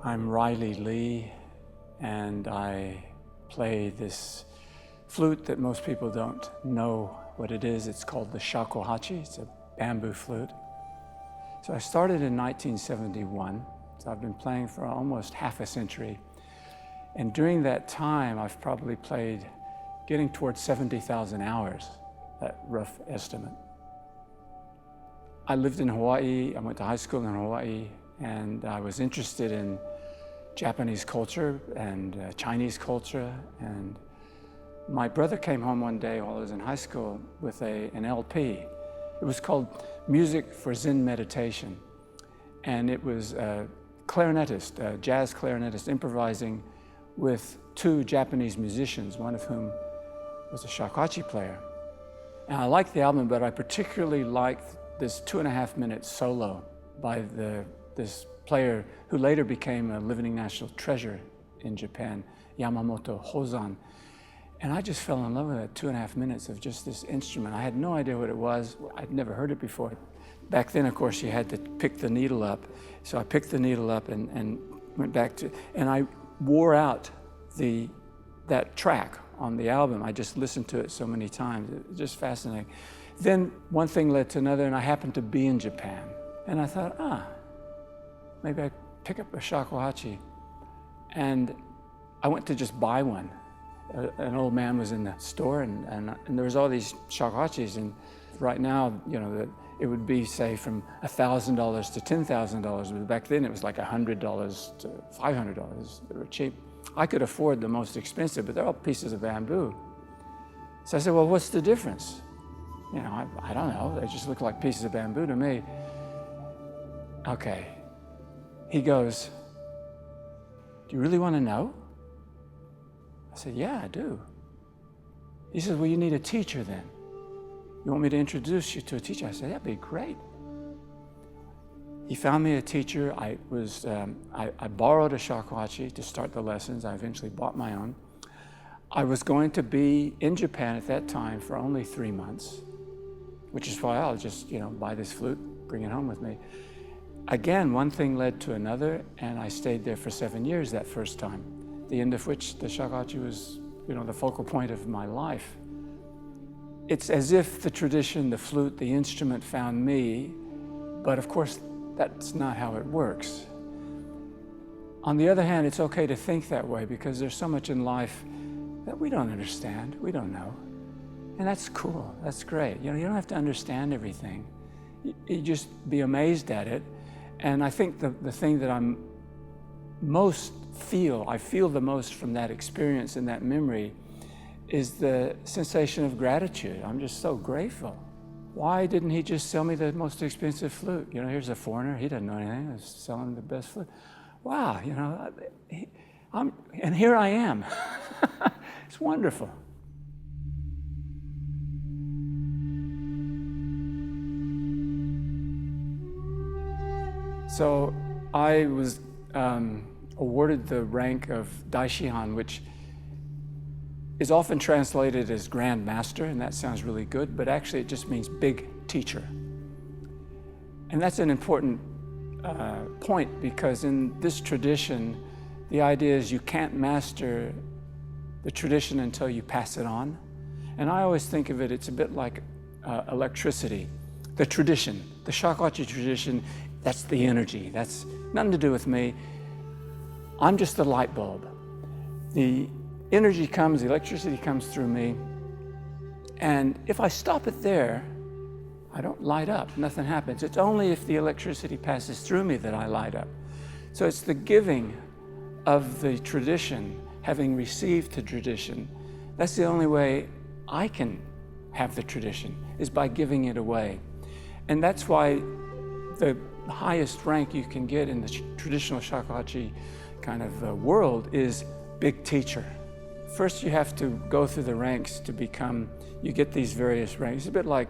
I'm Riley Lee, and I play this flute that most people don't know what it is. It's called the Shakuhachi. It's a bamboo flute. So I started in 1971, so I've been playing for almost half a century. And during that time, I've probably played getting towards 70,000 hours, that rough estimate. I lived in Hawaii. I went to high school in Hawaii, and I was interested in Japanese culture and Chinese culture. And my brother came home one day while I was in high school with an LP. It was called Music for Zen Meditation. And it was a clarinetist, a jazz clarinetist, improvising with two Japanese musicians, one of whom was a shakuhachi player. And I liked the album, but I particularly liked this 2.5-minute solo by this player who later became a living national treasure in Japan, Yamamoto Hozan. And I just fell in love with that 2.5 minutes of just this instrument. I had no idea what it was. I'd never heard it before. Back then, of course, you had to pick the needle up. So I picked the needle up and went back to, and I wore out that track on the album. I just listened to it so many times. It was just fascinating. Then one thing led to another, and I happened to be in Japan. And I thought, maybe I pick up a shakuhachi. And I went to just buy one. An old man was in the store, and there was all these shakuhachis. And right now, you know, it would be, say, from $1,000 to $10,000. But back then, it was like $100 to $500. They were cheap. I could afford the most expensive, but they're all pieces of bamboo. So I said, well, what's the difference? You know, I don't know. They just look like pieces of bamboo to me. Okay. He goes, do you really want to know? I said, yeah, I do. He says, well, you need a teacher then. You want me to introduce you to a teacher? I said, that'd be great. He found me a teacher. I borrowed a shakuhachi to start the lessons. I eventually bought my own. I was going to be in Japan at that time for only 3 months, which is why I'll just, buy this flute, bring it home with me. Again, one thing led to another, and I stayed there for 7 years that first time, the end of which the shakuhachi was, the focal point of my life. It's as if the tradition, the flute, the instrument found me, but of course, that's not how it works. On the other hand, it's okay to think that way because there's so much in life that we don't understand, we don't know. And that's cool, that's great. You don't have to understand everything. You just be amazed at it. And I think the thing that I feel the most from that experience and that memory is the sensation of gratitude. I'm just so grateful. Why didn't he just sell me the most expensive flute? Here's a foreigner, he doesn't know anything, he's selling the best flute. Wow, and here I am. It's wonderful. So I was awarded the rank of Dai Shihan, which is often translated as Grand Master, and that sounds really good, but actually it just means big teacher. And that's an important point because in this tradition, the idea is you can't master the tradition until you pass it on. And I always think of it, it's a bit like electricity. The tradition, the shakuhachi tradition, that's the energy. That's nothing to do with me. I'm just the light bulb. The energy comes, the electricity comes through me, and if I stop it there, I don't light up, nothing happens. It's only if the electricity passes through me that I light up. So it's the giving of the tradition, having received the tradition. That's the only way I can have the tradition, is by giving it away. And that's why the highest rank you can get in the traditional shakuhachi kind of world is big teacher. First, you have to go through the ranks to become, you get these various ranks. It's a bit like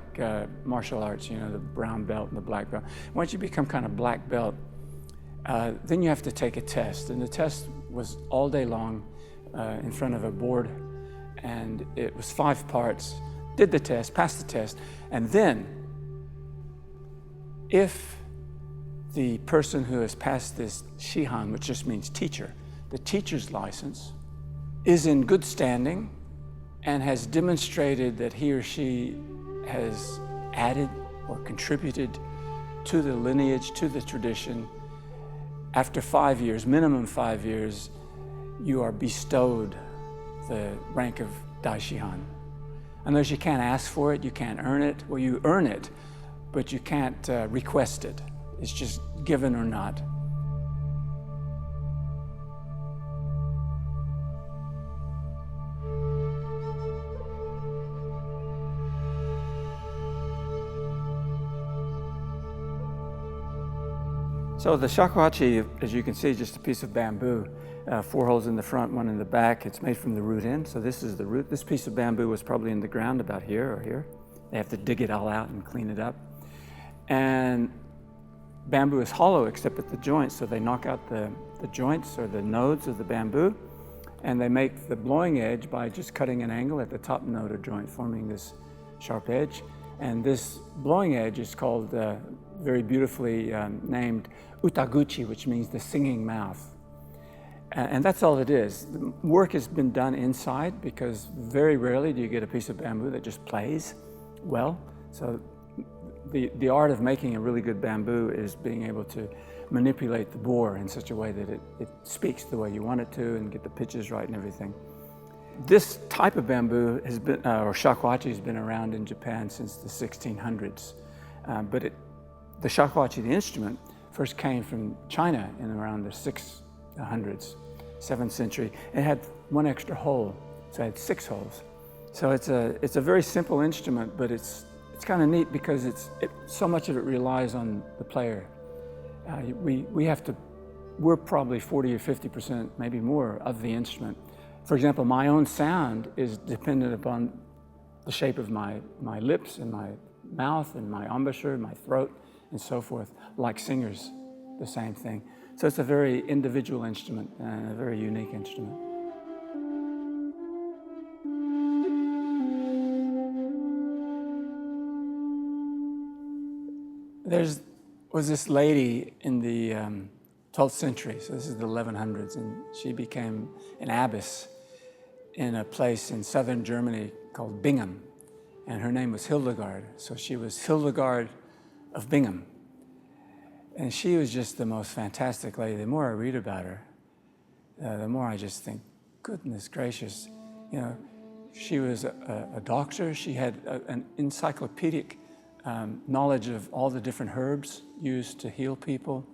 martial arts, the brown belt and the black belt. Once you become kind of black belt, then you have to take a test. And the test was all day long in front of a board. And it was 5 parts. Did the test, passed the test. And then, if the person who has passed this Shihan, which just means teacher, the teacher's license, is in good standing and has demonstrated that he or she has added or contributed to the lineage, to the tradition. After 5 years, minimum 5 years, you are bestowed the rank of Dai Shihan. Unless you can't ask for it, you can't earn it. Well, you earn it, but you can't request it. It's just given or not. So the shakuhachi, as you can see, is just a piece of bamboo. 4 holes in the front, 1 in the back. It's made from the root end, so this is the root. This piece of bamboo was probably in the ground about here or here. They have to dig it all out and clean it up. And bamboo is hollow except at the joints, so they knock out the joints or the nodes of the bamboo, and they make the blowing edge by just cutting an angle at the top node or joint, forming this sharp edge. And this blowing edge is called, very beautifully named utaguchi, which means the singing mouth. And that's all it is. The work has been done inside because very rarely do you get a piece of bamboo that just plays well. So the art of making a really good bamboo is being able to manipulate the bore in such a way that it speaks the way you want it to and get the pitches right and everything. This type of bamboo has been, or shakuhachi, has been around in Japan since the 1600s. But the shakuhachi, the instrument, first came from China in around the 600s, 7th century. It had 1 extra hole, so it had 6 holes. So it's a very simple instrument, but it's kind of neat because so much of it relies on the player. We're probably 40 or 50%, maybe more, of the instrument. For example, my own sound is dependent upon the shape of my lips and my mouth and my embouchure, my throat, and so forth. Like singers, the same thing. So it's a very individual instrument and a very unique instrument. There was this lady in the 12th century, so this is the 1100s, and she became an abbess in a place in southern Germany called Bingen, and her name was Hildegard. So she was Hildegard of Bingen. And she was just the most fantastic lady. The more I read about her, the more I just think, goodness gracious. You know, she was a doctor. She had an encyclopedic knowledge of all the different herbs used to heal people.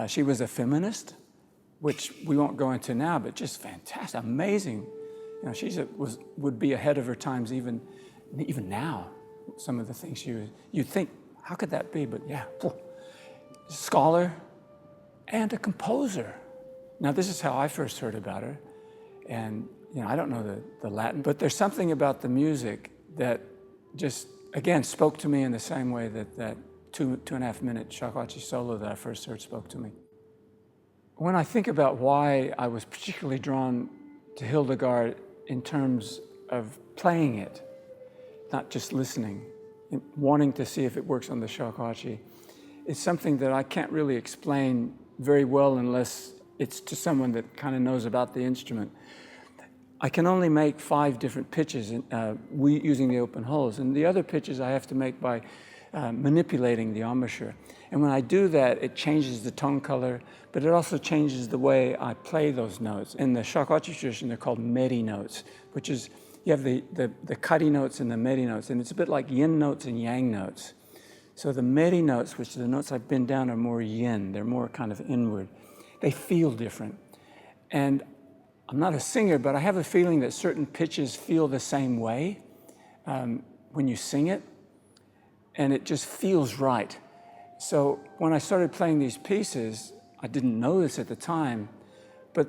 She was a feminist, which we won't go into now, but just fantastic, amazing. You know, she would be ahead of her times even now. Some of the things you'd think, how could that be? But yeah, scholar and a composer. Now this is how I first heard about her, and you know, I don't know the Latin, but there's something about the music that just again spoke to me in the same way that 2.5 minute shakuhachi solo that I first heard spoke to me. When I think about why I was particularly drawn to Hildegard in terms of playing it, not just listening, and wanting to see if it works on the shakuhachi, it's something that I can't really explain very well unless it's to someone that kind of knows about the instrument. I can only make 5 different pitches using the open holes, and the other pitches I have to make by manipulating the embouchure. And when I do that, it changes the tone color, but it also changes the way I play those notes. In the shakuhachi tradition, they're called meri notes, which is, you have the kari notes and the meri notes, and it's a bit like yin notes and yang notes. So the meri notes, which are the notes I've been down, are more yin. They're more kind of inward. They feel different. And I'm not a singer, but I have a feeling that certain pitches feel the same way when you sing it, and it just feels right. So when I started playing these pieces, I didn't know this at the time, but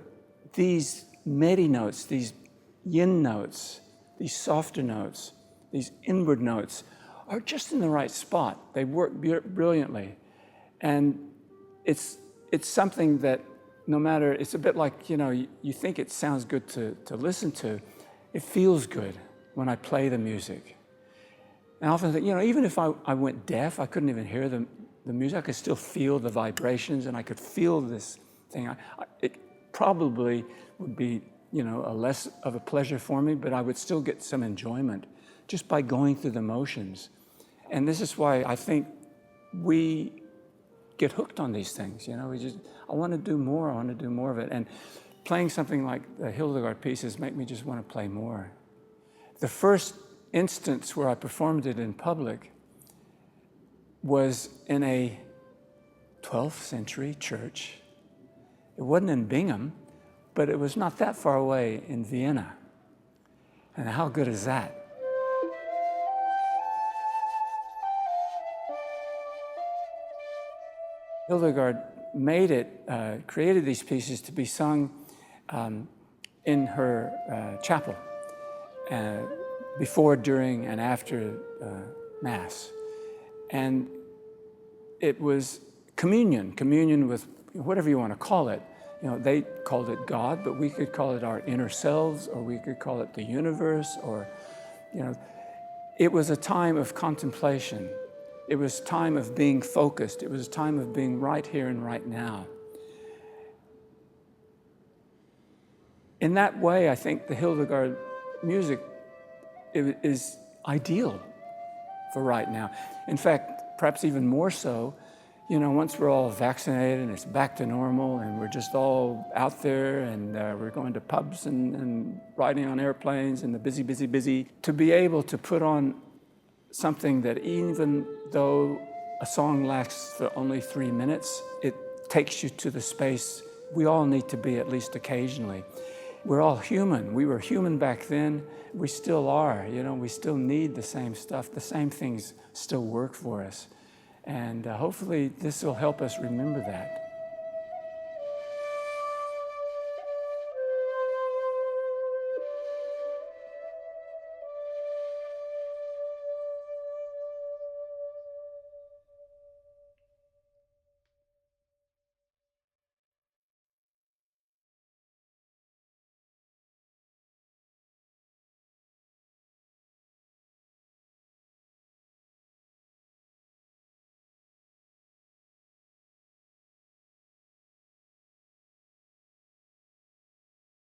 these meri notes, these yin notes, these softer notes, these inward notes, are just in the right spot. They work brilliantly. And it's something that no matter, it's a bit like, you know, you think it sounds good to listen to. It feels good when I play the music. And I often think, you know, even if I went deaf, I couldn't even hear the music. I could still feel the vibrations, and I could feel this thing. It probably would be, a less of a pleasure for me, but I would still get some enjoyment just by going through the motions. And this is why I think we get hooked on these things. I want to do more. I want to do more of it. And playing something like the Hildegard pieces make me just want to play more. The first instance where I performed it in public was in a 12th century church. It wasn't in Bingen, but it was not that far away in Vienna. And how good is that? Hildegard created these pieces to be sung in her chapel before, during, and after Mass. And it was communion with whatever you want to call it. They called it God, but we could call it our inner selves, or we could call it the universe, or, it was a time of contemplation. It was a time of being focused. It was a time of being right here and right now. In that way, I think the Hildegard music is ideal for right now. In fact, perhaps even more so, once we're all vaccinated and it's back to normal and we're just all out there and we're going to pubs and riding on airplanes and the busy, to be able to put on something that even though a song lasts for only 3 minutes, it takes you to the space we all need to be at least occasionally. We're all human. We were human back then. We still are. We still need the same stuff. The same things still work for us. And hopefully this will help us remember that.